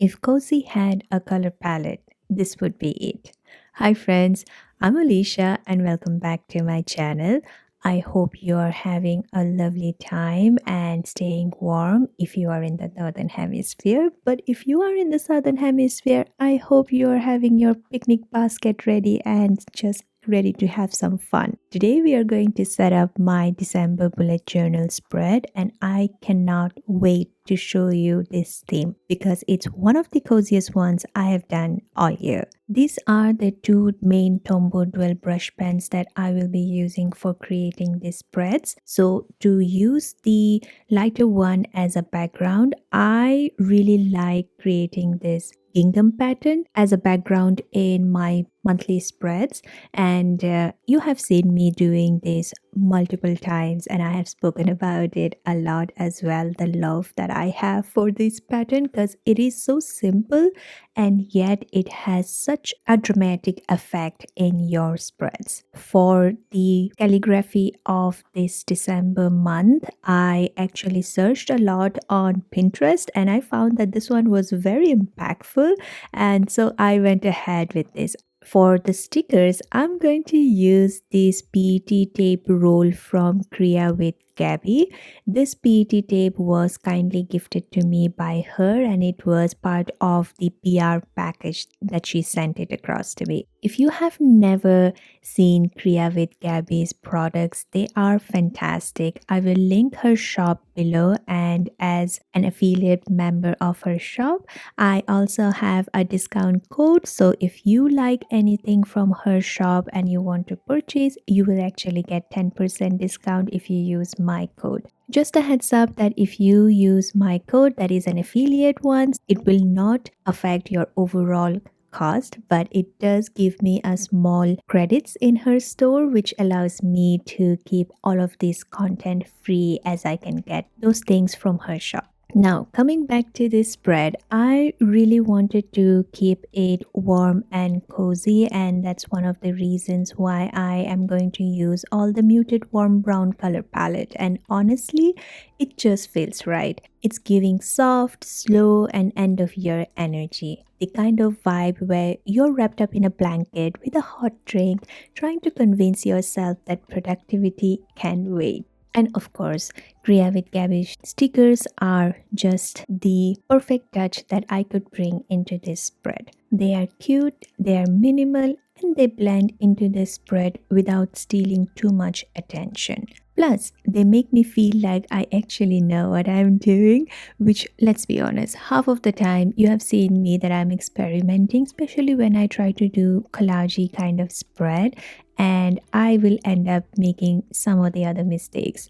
If Cozy had a color palette, this would be it. Hi, friends. I'm Alicia, and welcome back to my channel. I hope you are having a lovely time and staying warm if you are in the northern hemisphere. But if you are in the southern hemisphere, I hope you are having your picnic basket ready and just ready to have some fun. Today, we are going to set up my December bullet journal spread, and I cannot wait to show you this theme because it's one of the coziest ones I have done all year. These are the two main Tombow dual brush pens that I will be using for creating these spreads. So to use the lighter one as a background, I really like creating this gingham pattern as a background in my monthly spreads, and you have seen me doing this multiple times, and I have spoken about it a lot as well, the love that I have for this pattern because it is so simple and yet it has such a dramatic effect in your spreads. For the calligraphy of this December month, I actually searched a lot on Pinterest and I found that this one was very impactful, and so I went ahead with this. For the stickers, I'm going to use this PET tape roll from Kriya with Gabby. This PET tape was kindly gifted to me by her, and it was part of the PR package that she sent it across to me. If you have never seen Kriya with Gabby's products, they are fantastic. I will link her shop below, and as an affiliate member of her shop, I also have a discount code. So if you like anything from her shop and you want to purchase, you will actually get 10% discount if you use my code. Just a heads up that if you use my code, that is an affiliate one, it will not affect your overall cost, but it does give me a small credits in her store, which allows me to keep all of this content free as I can get those things from her shop. Now, coming back to this spread, I really wanted to keep it warm and cozy, and that's one of the reasons why I am going to use all the muted warm brown color palette. And honestly, it just feels right. It's giving soft, slow, and end of year energy. The kind of vibe where you're wrapped up in a blanket with a hot drink, trying to convince yourself that productivity can wait. And of course, Kriya with Gabby stickers are just the perfect touch that I could bring into this spread. They are cute, they are minimal, and they blend into the spread without stealing too much attention. Plus, they make me feel like I actually know what I'm doing, which, let's be honest, half of the time you have seen me that I'm experimenting, especially when I try to do collage kind of spread, and I will end up making some of the other mistakes,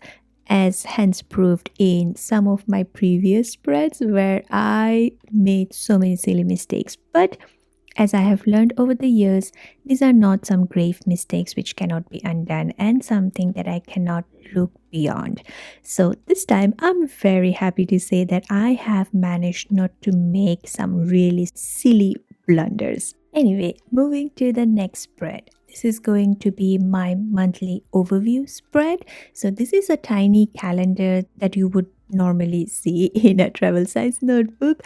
as hence proved in some of my previous spreads where I made so many silly mistakes. But as I have learned over the years, these are not some grave mistakes which cannot be undone and something that I cannot look beyond. So this time, I'm very happy to say that I have managed not to make some really silly blunders. Anyway, moving to the next spread. This is going to be my monthly overview spread. So this is a tiny calendar that you would normally see in a travel size notebook.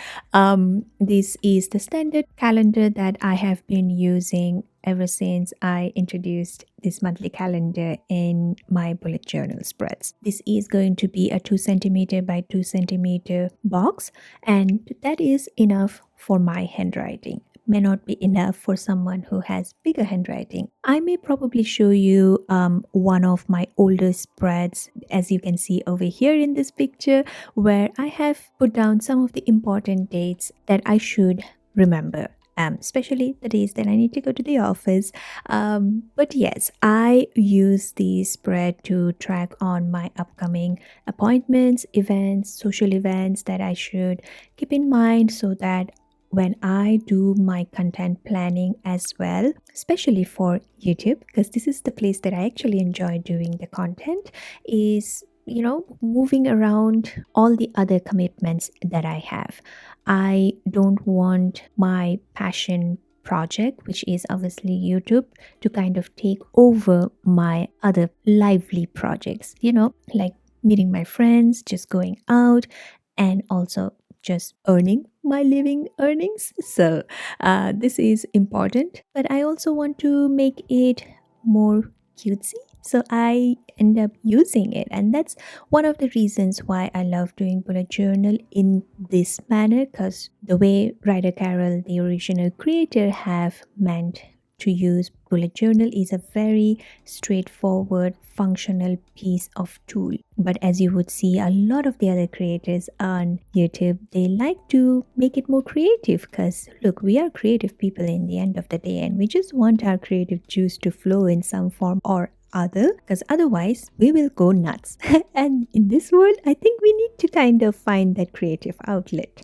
This is the standard calendar that I have been using ever since I introduced this monthly calendar in my bullet journal spreads. This is going to be a 2 centimeter by 2 centimeter box, and that is enough for my handwriting. May not be enough for someone who has bigger handwriting. I may probably show you one of my older spreads, as you can see over here in this picture, where I have put down some of the important dates that I should remember. Especially the days that I need to go to the office. But yes, I use the spread to track on my upcoming appointments, events, social events that I should keep in mind so that when I do my content planning as well, especially for YouTube, because this is the place that I actually enjoy doing the content, is moving around all the other commitments that I have. I don't want my passion project, which is obviously YouTube, to kind of take over my other lively projects, like meeting my friends, just going out, and also just earning my living earnings. So this is important, but I also want to make it more cutesy. So I end up using it, and that's one of the reasons why I love doing bullet journal in this manner, because the way Ryder Carroll, the original creator, have meant to use bullet journal is a very straightforward functional piece of tool. But as you would see, a lot of the other creators on YouTube, they like to make it more creative, because look, we are creative people in the end of the day, and we just want our creative juice to flow in some form or other, because otherwise we will go nuts. And in this world, I think we need to kind of find that creative outlet.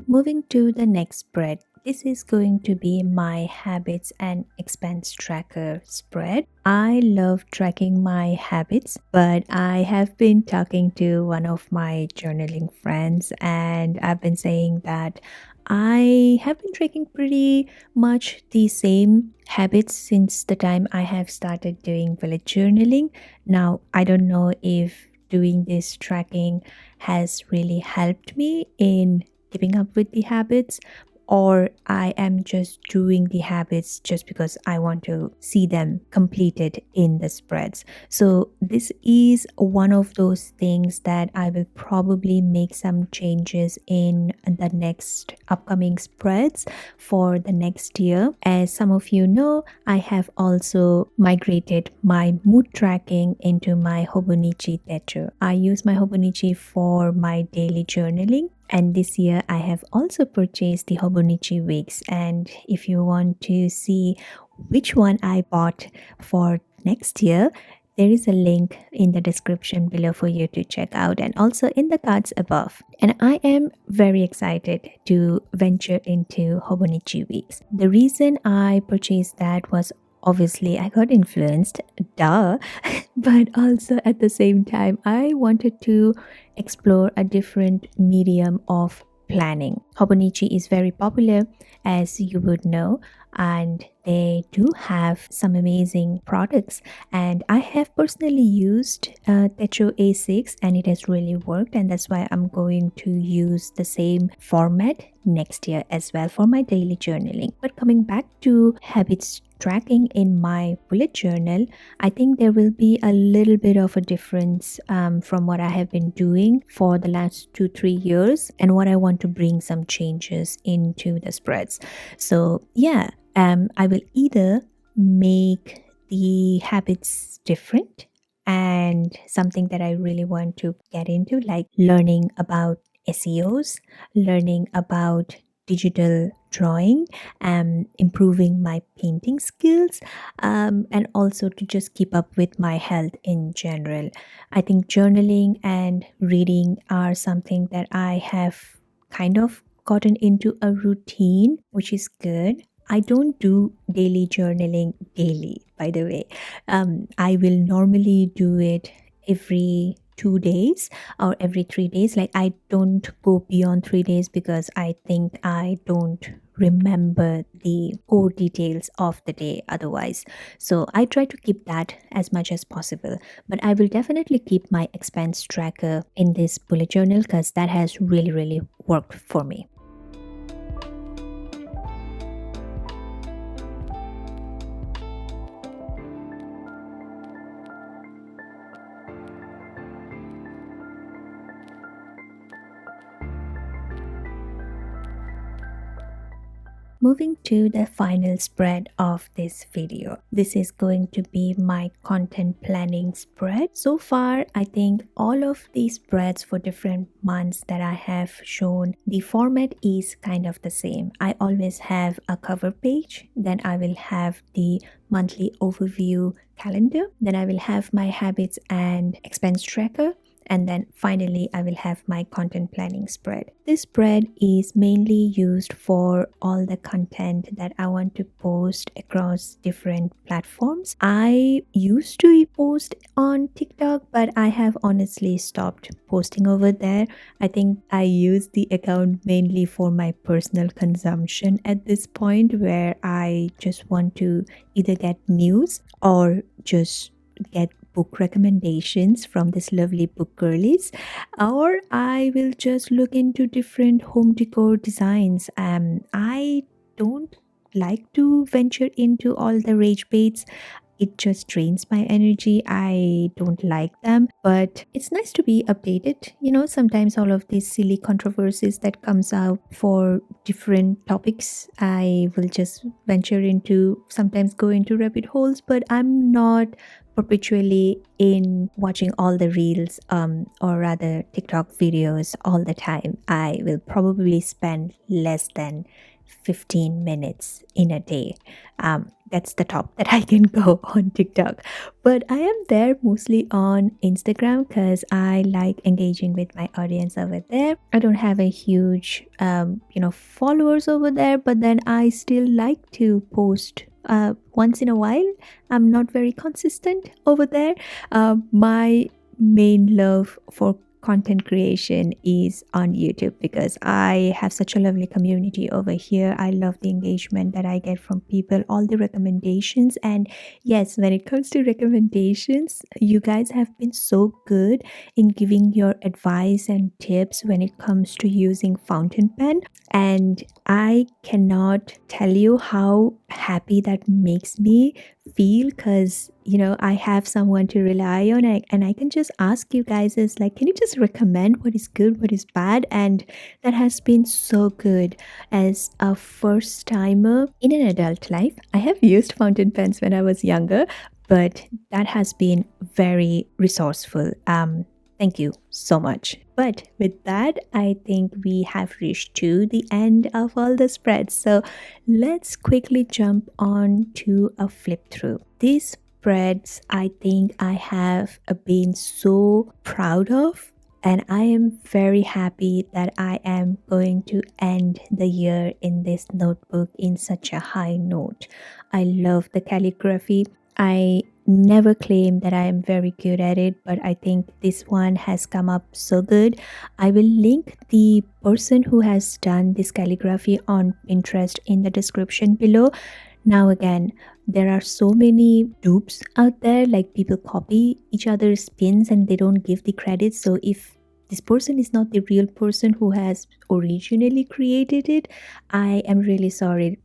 Moving to the next spread. This is going to be my habits and expense tracker spread. I love tracking my habits, but I have been talking to one of my journaling friends, and I've been saying that I have been tracking pretty much the same habits since the time I have started doing bullet journaling. Now, I don't know if doing this tracking has really helped me in keeping up with the habits, or I am just doing the habits just because I want to see them completed in the spreads. So, this is one of those things that I will probably make some changes in the next upcoming spreads for the next year. As some of you know, I have also migrated my mood tracking into my Hobonichi Techo. I use my Hobonichi for my daily journaling, and this year I have also purchased the Hobonichi wigs. And if you want to see which one I bought for next year, there is a link in the description below for you to check out, and also in the cards above. And I am very excited to venture into Hobonichi wigs. The reason I purchased that was obviously I got influenced, duh, but also at the same time, I wanted to explore a different medium of planning. Hobonichi is very popular, as you would know, and they do have some amazing products. And I have personally used Techo A6, and it has really worked, and that's why I'm going to use the same format next year as well for my daily journaling. But coming back to habits tracking in my bullet journal, I think there will be a little bit of a difference from what I have been doing for the last 2-3 years, and what I want to bring some changes into the spreads. So yeah, I will either make the habits different and something that I really want to get into, like learning about SEOs, learning about digital drawing, improving my painting skills, and also to just keep up with my health in general. I think journaling and reading are something that I have kind of gotten into a routine, which is good. I don't do daily journaling daily, by the way. I will normally do it every 2 days or every 3 days. Like, I don't go beyond 3 days because I think I don't remember the core details of the day otherwise. So I try to keep that as much as possible. But I will definitely keep my expense tracker in this bullet journal because that has really, really worked for me. Moving to the final spread of this video. This is going to be my content planning spread. So far, I think all of these spreads for different months that I have shown, the format is kind of the same. I always have a cover page, then I will have the monthly overview calendar, then I will have my habits and expense tracker, And then finally, I will have my content planning spread. This spread is mainly used for all the content that I want to post across different platforms. I used to post on TikTok, but I have honestly stopped posting over there. I think I use the account mainly for my personal consumption at this point, where I just want to either get news or just get book recommendations from this lovely book girlies, or I will just look into different home decor designs. I don't like to venture into all the rage baits. It just drains my energy. I don't like them, but it's nice to be updated. Sometimes all of these silly controversies that comes out for different topics, I will just venture into, sometimes go into rabbit holes, but I'm not perpetually in watching all the reels or rather TikTok videos all the time. I will probably spend less than 15 minutes in a day. That's the top that I can go on TikTok. But I am there mostly on Instagram because I like engaging with my audience over there. I don't have a huge, followers over there, but then I still like to post once in a while. I'm not very consistent over there. My main love for content creation is on YouTube because I have such a lovely community over here. I love the engagement that I get from people, all the recommendations. And yes, when it comes to recommendations, you guys have been so good in giving your advice and tips when it comes to using fountain pen. And I cannot tell you how happy that makes me feel, because I have someone to rely on, and I can just ask you guys is like, can you just recommend what is good, what is bad? And that has been so good. As a first timer in an adult life, I have used fountain pens when I was younger, but that has been very resourceful. Thank you so much. But with that, I think we have reached to the end of all the spreads. So let's quickly jump on to a flip through. These spreads, I think I have been so proud of, and I am very happy that I am going to end the year in this notebook in such a high note. I love the calligraphy. I never claim that I am very good at it, but I think this one has come up so good. I will link the person who has done this calligraphy on Pinterest in the description below. Now, again, there are so many dupes out there, like people copy each other's pins and they don't give the credit. So, if this person is not the real person who has originally created it, I am really sorry.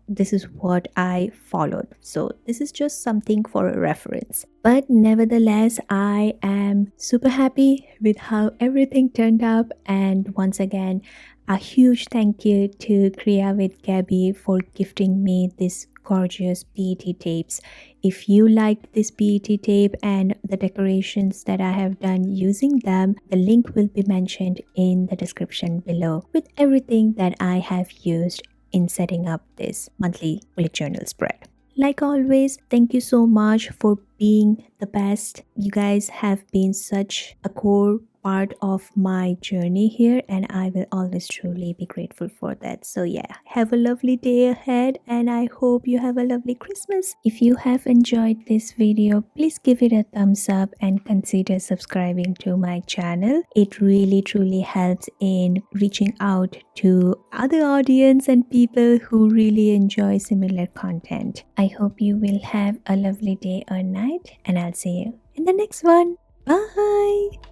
This is what I followed. So, this is just something for a reference. But nevertheless, I am super happy with how everything turned up. And once again, a huge thank you to Kriya with Gabby for gifting me this gorgeous PET tapes. If you like this PET tape and the decorations that I have done using them, the link will be mentioned in the description below with everything that I have used in setting up this monthly bullet journal spread. Like always, thank you so much for being the best. You guys have been such a core part of my journey here, and I will always truly be grateful for that. So yeah, have a lovely day ahead, and I hope you have a lovely Christmas. If you have enjoyed this video, please give it a thumbs up and consider subscribing to my channel. It really truly helps in reaching out to other audience and people who really enjoy similar content. I hope you will have a lovely day or night, and I'll see you in the next one. Bye.